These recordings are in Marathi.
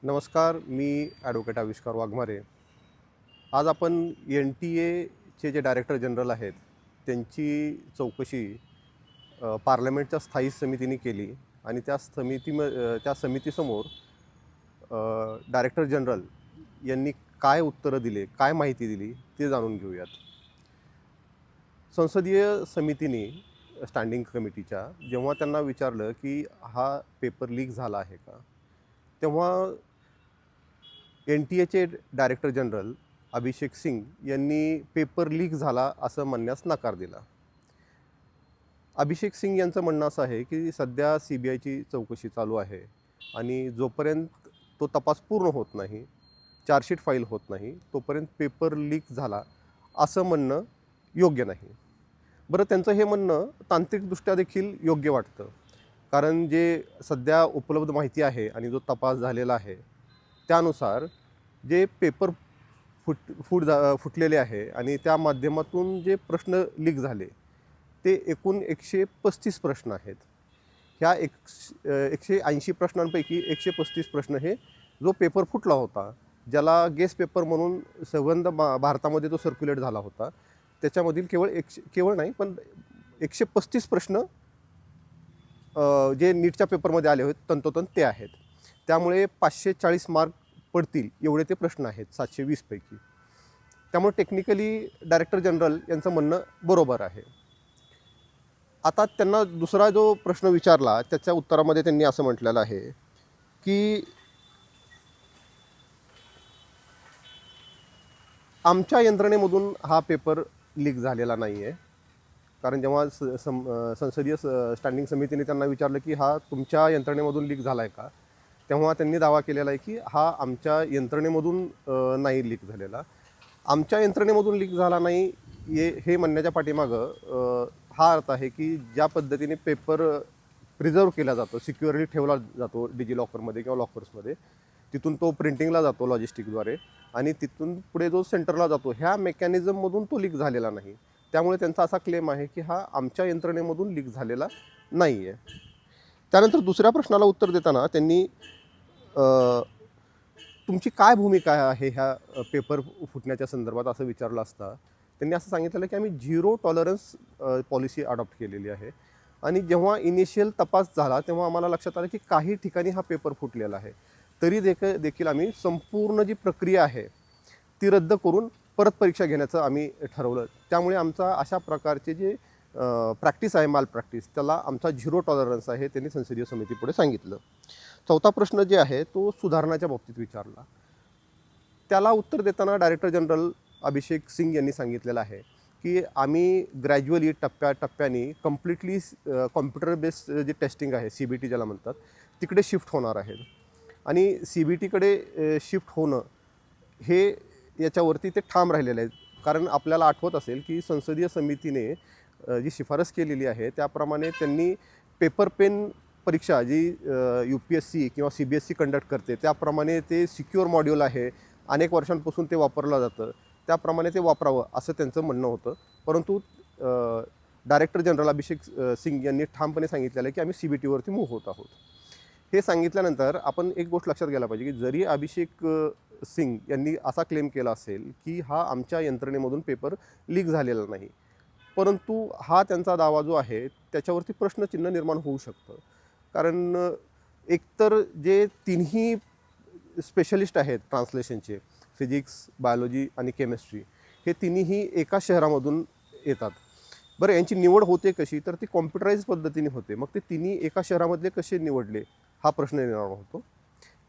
नमस्कार, मी ॲडव्होकेट आविष्कार वाघमारे. आज आपण NTA चे जे डायरेक्टर जनरल आहेत, त्यांची चौकशी पार्लमेंटच्या स्थायी समितीने केली आणि त्या समितीसमोर डायरेक्टर जनरल यांनी काय उत्तरं दिले, काय माहिती दिली, ते जाणून घेऊयात. संसदीय समितीने स्टँडिंग कमिटीच्या जेव्हा त्यांना विचारलं, की हा पेपर लीक झाला आहे का? तेव्हा NTA चे डायरेक्टर जनरल अभिषेक सिंग यांनी पेपर लीक झाला असं म्हणण्यास नकार दिला. अभिषेक सिंग यांचं म्हणणं असं आहे, की सध्या CBIची चौकशी चालू आहे आणि जोपर्यंत तो तपास पूर्ण होत नाही, चार्जशीट फाईल होत नाही, तोपर्यंत पेपर लीक झाला असं म्हणणं योग्य नाही. बरं, त्यांचं हे म्हणणं तांत्रिकदृष्ट्या देखील योग्य वाटतं. कारण जे सध्या उपलब्ध माहिती आहे आणि जो तपास झालेला आहे, त्यानुसार जे पेपर फुटलेले आहे आणि त्या माध्यमातून जे प्रश्न लीक झाले, ते एकूण 135 प्रश्न आहेत. ह्या 180 प्रश्नांपैकी 135 प्रश्न हे जो पेपर फुटला होता, ज्याला गेस्ट पेपर म्हणून भारतामध्ये तो सर्क्युलेट झाला होता, त्याच्यामधील केवळ नाही पण 135 प्रश्न जे नीटच्या पेपरमध्ये आले होते तंतोतंत ते आहेत. त्यामुळे 540 मार्क पडतील एवढे ते प्रश्न आहेत 720 पैकी. त्यामुळे टेक्निकली डायरेक्टर जनरल यांचं म्हणणं बरोबर आहे. आता त्यांना दुसरा जो प्रश्न विचारला त्याच्या उत्तरामध्ये त्यांनी असं म्हटलेलं आहे, की आमच्या यंत्रणेमधून हा पेपर लीक झालेला नाही आहे. कारण जेव्हा संसदीय स्टँडिंग समितीने त्यांना विचारलं, की हा तुमच्या यंत्रणेमधून लीक झाला आहे का? तेव्हा त्यांनी दावा केलेला आहे, की हा आमच्या यंत्रणेमधून नाही लीक झालेला. आमच्या यंत्रणेमधून लीक झाला नाही हे म्हणण्याच्या पाठीमागं हा अर्थ आहे, की ज्या पद्धतीने पेपर प्रिझर्व केला जातो, सिक्युअरली ठेवला जातो डिजिलॉकरमध्ये किंवा लॉकर्समध्ये, तिथून तो प्रिंटिंगला जातो लॉजिस्टिकद्वारे आणि तिथून पुढे जो सेंटरला जातो, ह्या मेकॅनिझममधून तो लीक झालेला नाही. त्यामुळे त्यांचा असा क्लेम आहे, की हा आमच्या यंत्रणेमधून लीक झालेला नाही आहे. त्यानंतर दुसऱ्या प्रश्नाला उत्तर देताना त्यांनी तुमची काय भूमिका आहे ह्या पेपर फुटण्याच्या संदर्भात असं विचारलं असता त्यांनी असं सांगितलेलं, की आम्ही 0 टॉलरन्स पॉलिसी अडॉप्ट केलेली आहे आणि जेव्हा इनिशियल तपास झाला तेव्हा आम्हाला लक्षात आलं, की काही ठिकाणी हा पेपर फुटलेला आहे. तरी देखील आम्ही संपूर्ण जी प्रक्रिया आहे ती रद्द करून परत परीक्षा घेण्याचं आम्ही ठरवलं. त्यामुळे आमचा अशा प्रकारचे जे प्रॅक्टिस आहे, माल प्रॅक्टिस, त्याला आमचा 0 टॉलरन्स आहे, त्यांनी संसदीय समितीपुढे सांगितलं. चौथा प्रश्न जे आहे तो सुधारणाच्या बाबतीत विचारला. त्याला उत्तर देताना डायरेक्टर जनरल अभिषेक सिंग यांनी सांगितलेलं आहे, की आम्ही ग्रॅज्युअली टप्प्याटप्प्याने कम्प्लिटली कॉम्प्युटर बेस्ड जे टेस्टिंग आहे, CBT ज्याला म्हणतात, तिकडे शिफ्ट होणार आहेत. आणि CBTकडे शिफ्ट होणं हे याच्यावरती ते ठाम राहिलेले आहेत. कारण आपल्याला आठवत असेल, की संसदीय समितीने जी शिफारस केलेली आहे त्याप्रमाणे त्यांनी पेपर पेन परीक्षा जी UPSC किंवा CBSE कंडक्ट करते, त्याप्रमाणे ते सिक्युअर मॉड्यूल आहे, अनेक वर्षांपासून ते वापरलं जातं, त्याप्रमाणे ते वापरावं असं त्यांचं म्हणणं होतं. परंतु डायरेक्टर जनरल अभिषेक सिंग यांनी ठामपणे सांगितलेलं आहे, की आम्ही CBTवरती मूव्ह होत आहोत. हे सांगितल्यानंतर आपण एक गोष्ट लक्षात घ्यायला पाहिजे, की जरी अभिषेक सिंग यांनी असा क्लेम केला असेल, की हा आमच्या यंत्रणेमधून पेपर लीक झालेला नाही, परंतु हा त्यांचा दावा जो आहे त्याच्यावरती प्रश्नचिन्ह निर्माण होऊ शकतं. कारण एकतर जे तिन्ही स्पेशलिस्ट आहेत ट्रान्सलेशनचे, फिजिक्स, बायोलॉजी आणि केमिस्ट्री, हे तिन्हीही एका शहरामधून येतात. बरं, यांची निवड होते कशी? तर ती कॉम्प्युटराईज पद्धतीने होते. मग ते तिन्ही एका शहरामधले कसे निवडले हा प्रश्न निर्माण होतो.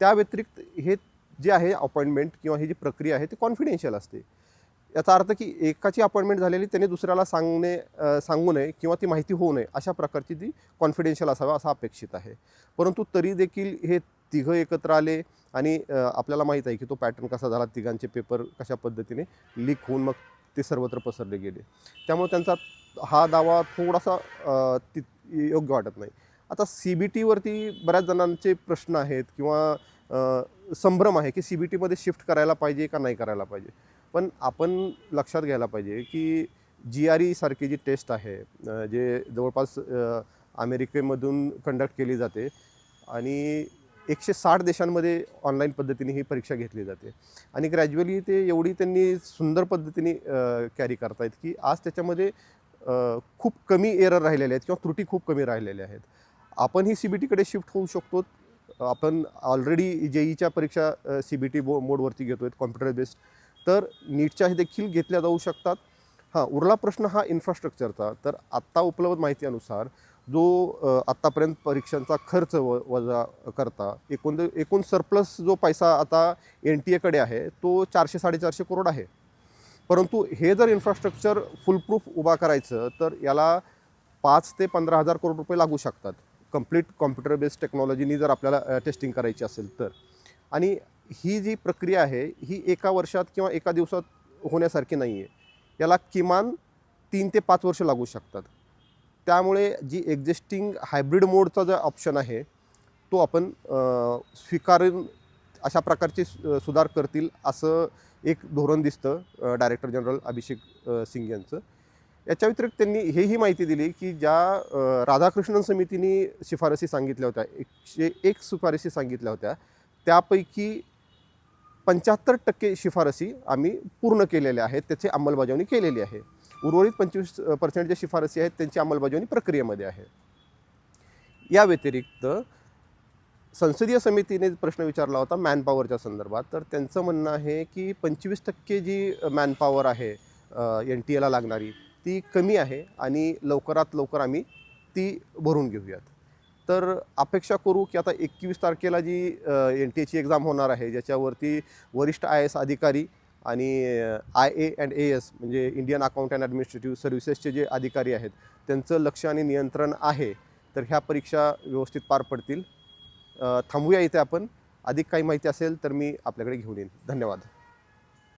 त्या व्यतिरिक्त हे जे आहे अपॉइंटमेंट किंवा ही जी प्रक्रिया आहे ती कॉन्फिडेन्शियल असते. याचा अर्थ की एकाची अपॉइंटमेंट झालेली त्याने दुसऱ्याला सांगू नये किंवा ती माहिती होऊ नये, अशा प्रकारची ती कॉन्फिडेन्शियल असावा असं अपेक्षित आहे. परंतु तरी देखील हे तिघं एकत्र आले आणि आपल्याला माहीत आहे की तो पॅटर्न कसा झाला, तिघांचे पेपर कशा पद्धतीने लीक होऊन मग ते सर्वत्र पसरले गेले. त्यामुळे त्यांचा हा दावा थोडासा योग्य वाटत नाही. आता CBTवरती बऱ्याच जणांचे प्रश्न आहेत किंवा संभ्रम आहे की CBTमध्ये शिफ्ट करायला पाहिजे का नाही करायला पाहिजे. पण आपण लक्षात घ्यायला पाहिजे की GRE सारखी जी टेस्ट आहे, जे जवळपास अमेरिकेमधून कंडक्ट केली जाते आणि 160 देशांमध्ये ऑनलाईन पद्धतीने ही परीक्षा घेतली जाते आणि ग्रॅज्युअली ते एवढी त्यांनी सुंदर पद्धतीने कॅरी करतायत की आज त्याच्यामध्ये खूप कमी एरर राहिलेले आहेत किंवा त्रुटी खूप कमी राहिलेल्या आहेत. आपण ही CBTकडे शिफ्ट होऊ शकतो. आपण ऑलरेडी JEEच्या परीक्षा CBT मोडवरती घेतो आहेत कॉम्प्युटर बेस्ड, तर नीटच्या देखील घेतल्या जाऊ शकतात. हां, उरला प्रश्न हा इन्फ्रास्ट्रक्चरचा. तर आत्ता उपलब्ध माहितीनुसार जो आत्तापर्यंत परीक्षांचा खर्च वजा करता एकूण सरप्लस जो पैसा आता NTA कडे आहे तो 400-450 करोड आहे. परंतु हे जर इन्फ्रास्ट्रक्चर फुलप्रूफ उभा करायचं तर याला 5 ते 15,000 करोड रुपये लागू शकतात. कंप्लीट कॉम्प्युटर बेस्ड टेक्नॉलॉजीनी जर आपल्याला टेस्टिंग करायची असेल तर. आणि ही जी प्रक्रिया आहे ही एका वर्षात किंवा एका दिवसात होण्यासारखी नाही आहे. याला किमान 3 ते 5 वर्ष लागू शकतात. त्यामुळे जी एक्झिस्टिंग हायब्रिड मोडचा जो ऑप्शन आहे तो आपण स्वीकारून अशा प्रकारचे सुधार करतील असं एक धोरण दिसतं डायरेक्टर जनरल अभिषेक सिंग यांचं. याच्या व्यतिरिक्त त्यांनी हेही माहिती दिली की ज्या राधाकृष्णन समितीने शिफारसी सांगितल्या होत्या, 101 शिफारसी सांगितल्या होत्या, त्यापैकी 75% शिफारसी आम्ही पूर्ण केलेल्या आहेत, त्याची अंमलबजावणी केलेली आहे. उर्वरित 25% ज्या शिफारसी आहेत त्यांची अंमलबजावणी प्रक्रियेमध्ये आहे. या व्यतिरिक्त संसदीय समितीने प्रश्न विचारला होता मॅनपॉवरच्या संदर्भात. तर त्यांचं म्हणणं आहे की 25% जी मॅनपॉवर आहे NTA ला लागणारी ती कमी आहे आणि लवकरात लवकर आम्ही ती भरून घेऊयात. तर अपेक्षा करू की आता 21 तारखेला जी NTA ची एक्झाम होणार आहे, ज्याच्यावरती वरिष्ठ IAS अधिकारी आणि IA and AS म्हणजे इंडियन अकाउंट अँड ॲडमिनिस्ट्रेटिव्ह सर्व्हिसेसचे जे अधिकारी आहेत त्यांचं लक्ष आणि नियंत्रण आहे. तर ह्या परीक्षा व्यवस्थित पार पडतील. थांबूया इथे आपण. अधिक काही माहिती असेल तर मी आपल्याकडे घेऊन येईन. धन्यवाद.